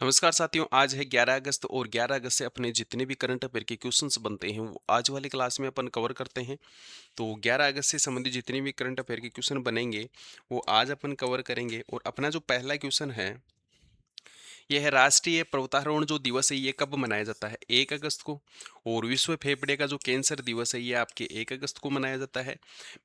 नमस्कार साथियों, आज है 11 अगस्त और 11 अगस्त से अपने जितने भी करंट अफेयर के क्वेश्चंस बनते हैं वो आज वाली क्लास में अपन कवर करते हैं। तो 11 अगस्त से संबंधित जितने भी करंट अफेयर के क्वेश्चन बनेंगे वो आज अपन कवर करेंगे। और अपना जो पहला क्वेश्चन है ये है, राष्ट्रीय पर्वतारोहण जो दिवस है ये कब मनाया जाता है? 1 अगस्त को। और विश्व फेफड़े का जो कैंसर दिवस है ये आपके 1 अगस्त को मनाया जाता है।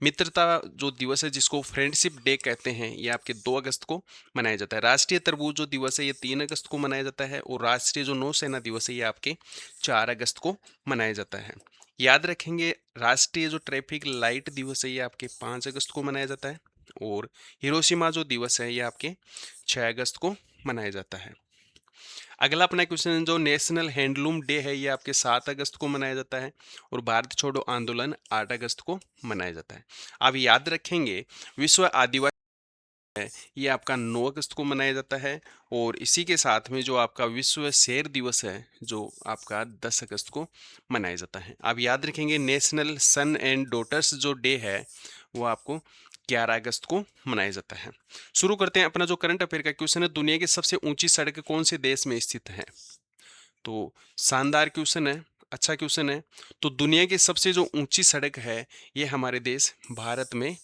मित्रता जो दिवस है जिसको फ्रेंडशिप डे कहते हैं ये आपके 2 अगस्त को मनाया जाता है। राष्ट्रीय तरबूज जो दिवस है ये 3 अगस्त को मनाया जाता है। और राष्ट्रीय जो नौसेना दिवस है ये आपके 4 अगस्त को मनाया जाता है। याद रखेंगे, राष्ट्रीय जो ट्रैफिक लाइट दिवस है ये आपके 5 अगस्त को मनाया जाता है। और हिरोशिमा जो दिवस है ये आपके 6 अगस्त को मनाया जाता है। अगला अपना क्वेश्चन जो नेशनल हैंडलूम डे है ये आपके 7 अगस्त को मनाया जाता है। और भारत छोड़ो आंदोलन 8 अगस्त को मनाया जाता है। अब याद रखेंगे, विश्व आदिवासी है ये आपका 9 अगस्त को मनाया जाता है। और इसी के साथ में जो आपका विश्व शेर दिवस है जो आपका 10 अगस्त को मनाया जाता है। आप याद रखेंगे, नेशनल सन एंड डॉटर्स जो डे है वो आपको 11 अगस्त को मनाया जाता है। शुरू करते हैं अपना जो करंट अफेयर का क्वेश्चन है, दुनिया की सबसे ऊंची सड़क कौन से देश में स्थित है? तो शानदार क्वेश्चन है, अच्छा क्वेश्चन है। तो दुनिया की सबसे जो ऊंची सड़क है ये हमारे देश भारत में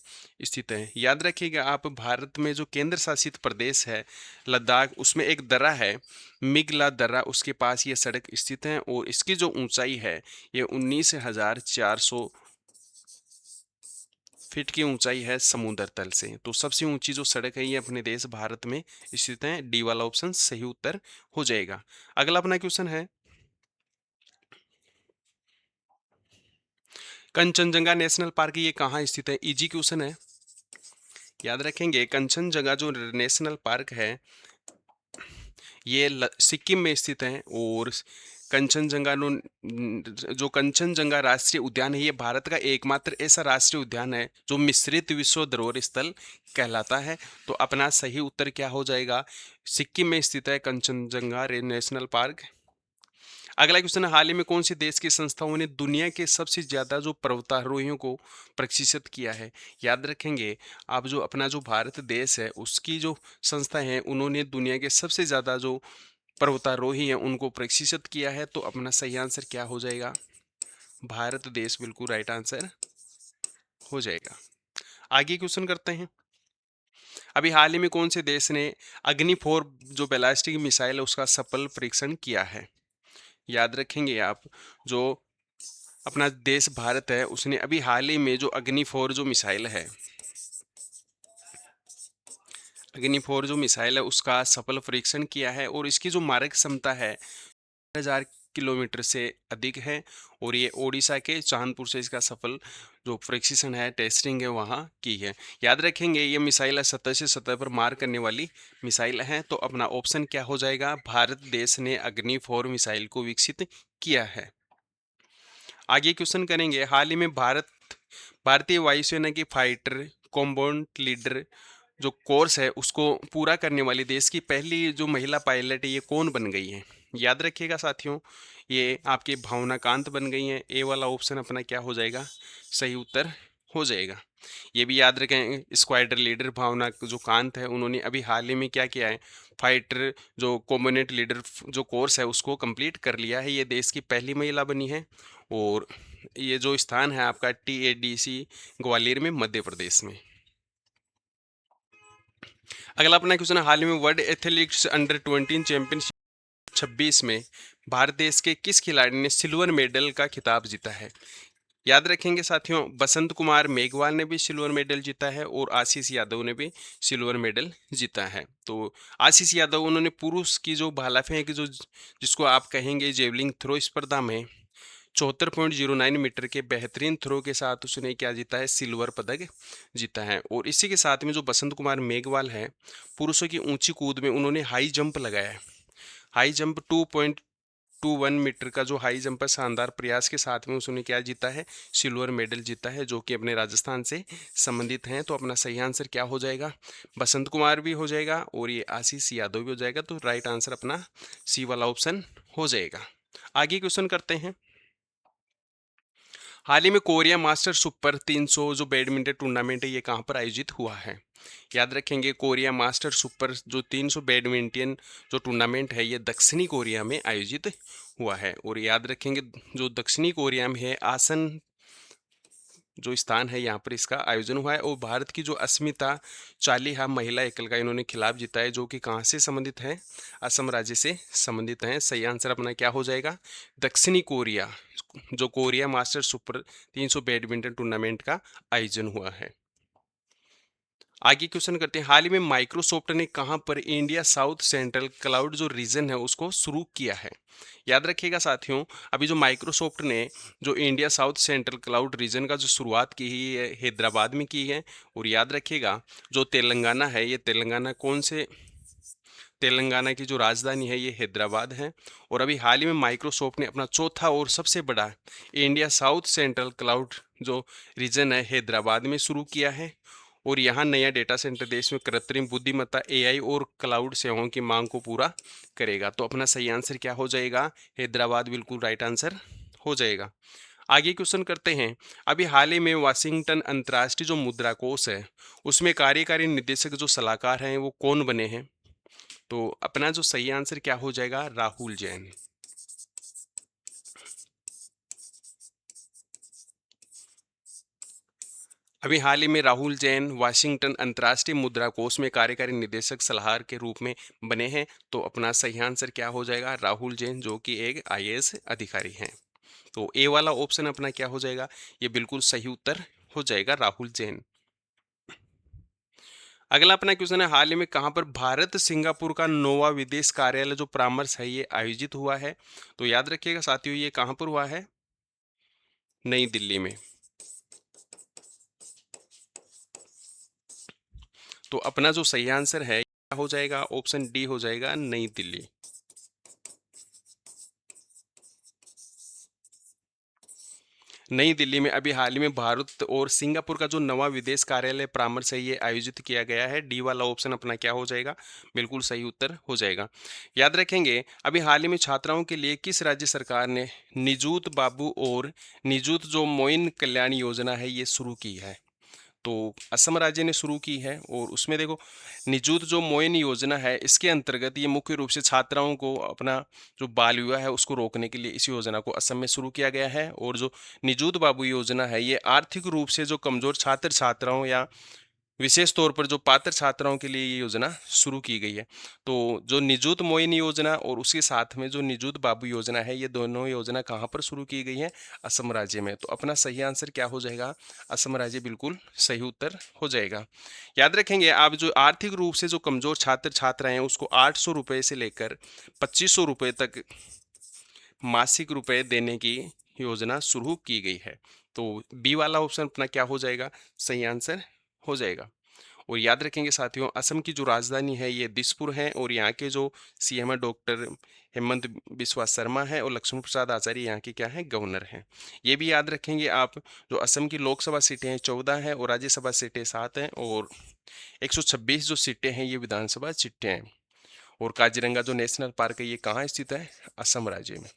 स्थित है। याद रखिएगा आप, भारत में जो केंद्र शासित प्रदेश है लद्दाख, उसमें एक दर्रा है मिगला दर्रा, उसके पास ये सड़क स्थित है। और इसकी जो ऊंचाई है ये 19,400 फीट की ऊंचाई है समुद्र तल से। तो सबसे ऊंची जो सड़क है ये अपने देश भारत में स्थित है। डी वाला ऑप्शन सही उत्तर हो जाएगा। अगला अपना क्वेश्चन है, कंचनजंगा नेशनल पार्क ये कहाँ स्थित है? इजी क्वेश्चन है। याद रखेंगे, कंचनजंगा जो नेशनल पार्क है ये सिक्किम में स्थित है। और कंचनजंगा जो कंचनजंगा राष्ट्रीय उद्यान है ये भारत का एकमात्र ऐसा राष्ट्रीय उद्यान है जो मिश्रित विश्व धरोहर स्थल कहलाता है। तो अपना सही उत्तर क्या हो जाएगा? सिक्किम में स्थित है कंचनजंगा नेशनल पार्क। अगला क्वेश्चन है, हाल ही में कौन से देश की संस्थाओं ने दुनिया के सबसे ज्यादा जो पर्वतारोहियों को प्रशिक्षित किया है? याद रखेंगे आप, जो अपना जो भारत देश है उसकी जो संस्था है उन्होंने दुनिया के सबसे ज्यादा जो पर्वतारोही हैं उनको प्रशिक्षित किया है। तो अपना सही आंसर क्या हो जाएगा? भारत देश बिल्कुल राइट आंसर हो जाएगा। आगे क्वेश्चन करते हैं। अभी हाल ही में कौन से देश ने अग्नि 4 जो बैलिस्टिक मिसाइल है उसका सफल परीक्षण किया है? याद रखेंगे आप, जो अपना देश भारत है उसने अभी हाल ही में जो अग्नि 4 जो मिसाइल है, अग्नि 4 जो मिसाइल है उसका सफल परीक्षण किया है। और इसकी जो मारक क्षमता है 1000 किलोमीटर से अधिक है। और ये ओडिशा के चांदपुर से इसका सफल जो परीक्षण है, टेस्टिंग है, वहाँ की है। याद रखेंगे ये मिसाइल सतह से सतह पर मार करने वाली मिसाइल है। तो अपना ऑप्शन क्या हो जाएगा? भारत देश ने अग्नि 4 मिसाइल को विकसित किया है। आगे क्वेश्चन करेंगे, हाल ही में भारतीय वायुसेना की फाइटर कॉम्बाट लीडर जो कोर्स है उसको पूरा करने वाली देश की पहली जो महिला पायलट है ये कौन बन गई है? याद रखिएगा साथियों, ये आपके भावना कांत बन गई हैं। ए वाला ऑप्शन अपना क्या हो जाएगा? सही उत्तर हो जाएगा। ये भी याद रखें, स्क्वाड्रन लीडर भावना जो कांत है उन्होंने अभी हाल ही में क्या किया है, फाइटर जो कॉम्बैट लीडर जो कोर्स है उसको कंप्लीट कर लिया है। ये देश की पहली महिला बनी है। और ये जो स्थान है आपका TADC ग्वालियर में, मध्य प्रदेश में। अगला अपना क्वेश्चन है, हाल ही में वर्ल्ड एथलेटिक्स अंडर 20 चैंपियनशिप 26 में भारत देश के किस खिलाड़ी ने सिल्वर मेडल का खिताब जीता है? याद रखेंगे साथियों, बसंत कुमार मेघवाल ने भी सिल्वर मेडल जीता है और आशीष यादव ने भी सिल्वर मेडल जीता है। तो आशीष यादव उन्होंने पुरुष की जो भाला फेंक जो जिसको आप कहेंगे जेवलिंग थ्रो स्पर्धा में 74.09 मीटर के बेहतरीन थ्रो के साथ उसने क्या जीता है? सिल्वर पदक जीता है। और इसी के साथ में जो बसंत कुमार मेघवाल है, पुरुषों की ऊंची कूद में उन्होंने हाई जंप लगाया है। हाई जंप 2.21 मीटर का जो हाई जंप है, शानदार प्रयास के साथ में उसने क्या जीता है? सिल्वर मेडल जीता है, जो कि अपने राजस्थान से संबंधित हैं। तो अपना सही आंसर क्या हो जाएगा? बसंत कुमार भी हो जाएगा और ये आशीष यादव भी हो जाएगा। तो राइट आंसर अपना सी वाला ऑप्शन हो जाएगा। आगे क्वेश्चन करते हैं, हाल ही में कोरिया मास्टर सुपर 300 जो बैडमिंटन टूर्नामेंट है ये कहाँ पर आयोजित हुआ है? याद रखेंगे कोरिया मास्टर सुपर जो 300 बैडमिंटन जो टूर्नामेंट है ये दक्षिणी कोरिया में आयोजित हुआ है। और याद रखेंगे जो दक्षिणी कोरिया में है आसन जो स्थान है यहाँ पर इसका आयोजन हुआ है। और भारत की जो अस्मिता चालिहा महिला एकल का इन्होंने खिलाफ जीता है, जो कि कहाँ से संबंधित है? असम राज्य से संबंधित है। सही आंसर अपना क्या हो जाएगा? दक्षिणी कोरिया, जो Korea master super 300 badminton tournament का आयोजन हुआ है। आगे क्वेश्चन करते हैं, हाल ही में माइक्रोसॉफ्ट ने कहां पर इंडिया साउथ सेंट्रल क्लाउड जो रीजन है उसको शुरू किया है? याद रखिएगा साथियों, अभी जो माइक्रोसॉफ्ट ने जो India South Central cloud region का जो शुरुआत की है हैदराबाद में की है। और याद रखिएगा जो तेलंगाना है, ये तेलंगाना कौन से तेलंगाना की जो राजधानी है ये हैदराबाद है। और अभी हाल ही में माइक्रोसॉफ्ट ने अपना चौथा और सबसे बड़ा इंडिया साउथ सेंट्रल क्लाउड जो रीजन है हैदराबाद में शुरू किया है। और यहाँ नया डेटा सेंटर देश में कृत्रिम बुद्धिमत्ता एआई और क्लाउड सेवाओं की मांग को पूरा करेगा। तो अपना सही आंसर क्या हो जाएगा? हैदराबाद बिल्कुल राइट आंसर हो जाएगा। आगे क्वेश्चन करते हैं, अभी हाल ही में वाशिंगटन अंतर्राष्ट्रीय जो मुद्रा कोष है उसमें कार्यकारी निदेशक जो सलाहकार हैं वो कौन बने हैं? तो अपना जो सही आंसर क्या हो जाएगा? राहुल जैन। अभी हाल ही में राहुल जैन वाशिंगटन अंतर्राष्ट्रीय मुद्रा कोष में कार्यकारी निदेशक सलाहकार के रूप में बने हैं। तो अपना सही आंसर क्या हो जाएगा? राहुल जैन, जो कि एक आईएएस अधिकारी हैं। तो ए वाला ऑप्शन अपना क्या हो जाएगा? ये बिल्कुल सही उत्तर हो जाएगा, राहुल जैन। अगला अपना क्वेश्चन है, हाल ही में कहां पर भारत सिंगापुर का नोवा विदेश कार्यालय जो परामर्श है ये आयोजित हुआ है? तो याद रखिएगा साथियों, ये कहां पर हुआ है? नई दिल्ली में। तो अपना जो सही आंसर है क्या हो जाएगा? ऑप्शन डी हो जाएगा, नई दिल्ली। नई दिल्ली में अभी हाल ही में भारत और सिंगापुर का जो नवा विदेश कार्यालय परामर्श है ये आयोजित किया गया है। डी वाला ऑप्शन अपना क्या हो जाएगा? बिल्कुल सही उत्तर हो जाएगा। याद रखेंगे, अभी हाल ही में छात्राओं के लिए किस राज्य सरकार ने निजूत बाबू और निजूत जो मोइन कल्याण योजना है ये शुरू की है? तो असम राज्य ने शुरू की है। और उसमें देखो, निजूत जो मोइन योजना है इसके अंतर्गत ये मुख्य रूप से छात्राओं को अपना जो बाल विवाह है उसको रोकने के लिए इस योजना को असम में शुरू किया गया है। और जो निजूत बाबू योजना है ये आर्थिक रूप से जो कमजोर छात्र छात्राओं या विशेष तौर पर जो पात्र छात्राओं के लिए ये योजना शुरू की गई है। तो जो निजूत मोइन योजना और उसके साथ में जो निजूत बाबू योजना है ये दोनों योजना कहाँ पर शुरू की गई है? असम राज्य में। तो अपना सही आंसर क्या हो जाएगा? असम राज्य बिल्कुल सही उत्तर हो जाएगा। याद रखेंगे, आप जो आर्थिक रूप से जो कमजोर छात्र छात्राएं हैं उसको 800 रुपये से लेकर 2500 रुपये तक मासिक रुपए देने की योजना शुरू की गई है। तो बी वाला ऑप्शन अपना क्या हो जाएगा? सही आंसर हो जाएगा। और याद रखेंगे साथियों, असम की जो राजधानी है ये दिसपुर है। और यहाँ के जो सीएम है डॉक्टर हेमंत बिस्वा शर्मा है। और लक्ष्मण प्रसाद आचार्य यहाँ के क्या है? गवर्नर हैं। ये भी याद रखेंगे आप, जो असम की लोकसभा सीटें हैं 14 हैं और राज्यसभा सीटें 7 हैं। और 126 जो सीटें हैं ये विधानसभा सीटें हैं। और काजीरंगा जो नेशनल पार्क है ये कहाँ स्थित है? असम राज्य में।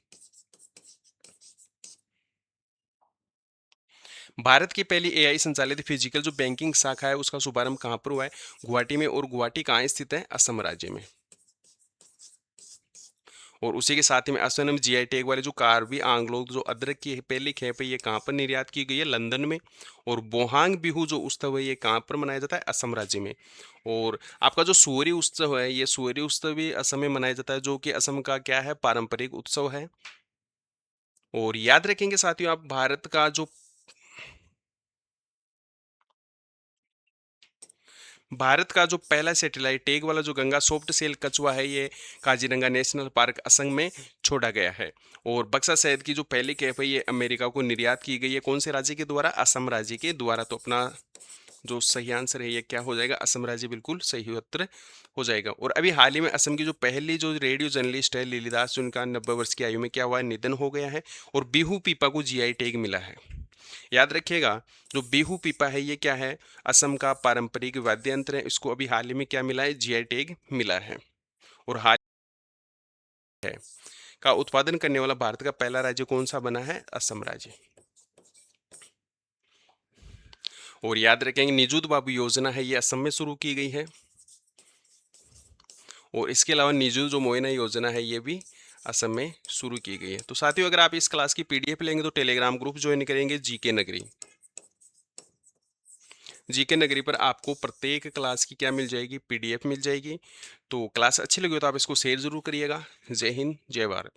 भारत की पहली एआई संचालित फिजिकल जो बैंकिंग शाखा है उसका शुभारंभ कहाँ पर हुआ है? गुवाहाटी में। और गुवाहाटी कहाँ स्थित है? असम राज्य में। और उसी के साथ ही में असम में जीआई टैग वाले जो कार्बी आंगलोग जो अदरक की पहली खेप है ये कहाँ पर निर्यात की गई है? लंदन में। और बोहांग बिहू जो उत्सव है ये कहाँ पर मनाया जाता है? असम राज्य में। और आपका जो सूर्य उत्सव है ये सूर्य उत्सव भी असम में मनाया जाता है, जो कि असम का क्या है? पारंपरिक उत्सव है। और याद रखेंगे साथियों, आप भारत का जो पहला सैटेलाइट टैग वाला जो गंगा सॉफ्ट सेल कछुआ है ये काजीरंगा नेशनल पार्क असम में छोड़ा गया है। और बक्सा शहद की जो पहली कैप है ये अमेरिका को निर्यात की गई है। कौन से राज्य के द्वारा? असम राज्य के द्वारा। तो अपना जो सही आंसर है ये क्या हो जाएगा? असम राज्य बिल्कुल सही उत्तर हो जाएगा। और अभी हाल ही में असम की जो पहली जो रेडियो जर्नलिस्ट है लिलीदास, जिनका 90 वर्ष की आयु में क्या हुआ है? निधन हो गया है। और बिहू पीपा को जीआई टैग मिला है। याद रखिएगा, जो बिहू पीपा है ये क्या है? असम का पारंपरिक वाद्य यंत्र है। इसको अभी हाल ही में क्या मिला है? जीआई टैग मिला है। और हाल है का उत्पादन करने वाला भारत का पहला राज्य कौन सा बना है? असम राज्य। और याद रखेंगे निजुत बाबू योजना है ये असम में शुरू की गई है। और इसके अलावा निजुत जो मोइना योजना है ये भी असम में शुरू की गई है। तो साथियों अगर आप इस क्लास की पीडीएफ लेंगे तो टेलीग्राम ग्रुप ज्वाइन करेंगे जीके नगरी। जीके नगरी पर आपको प्रत्येक क्लास की क्या मिल जाएगी, पीडीएफ मिल जाएगी। तो क्लास अच्छी लगी हो तो आप इसको शेयर जरूर करिएगा। जय हिंद, जय भारत।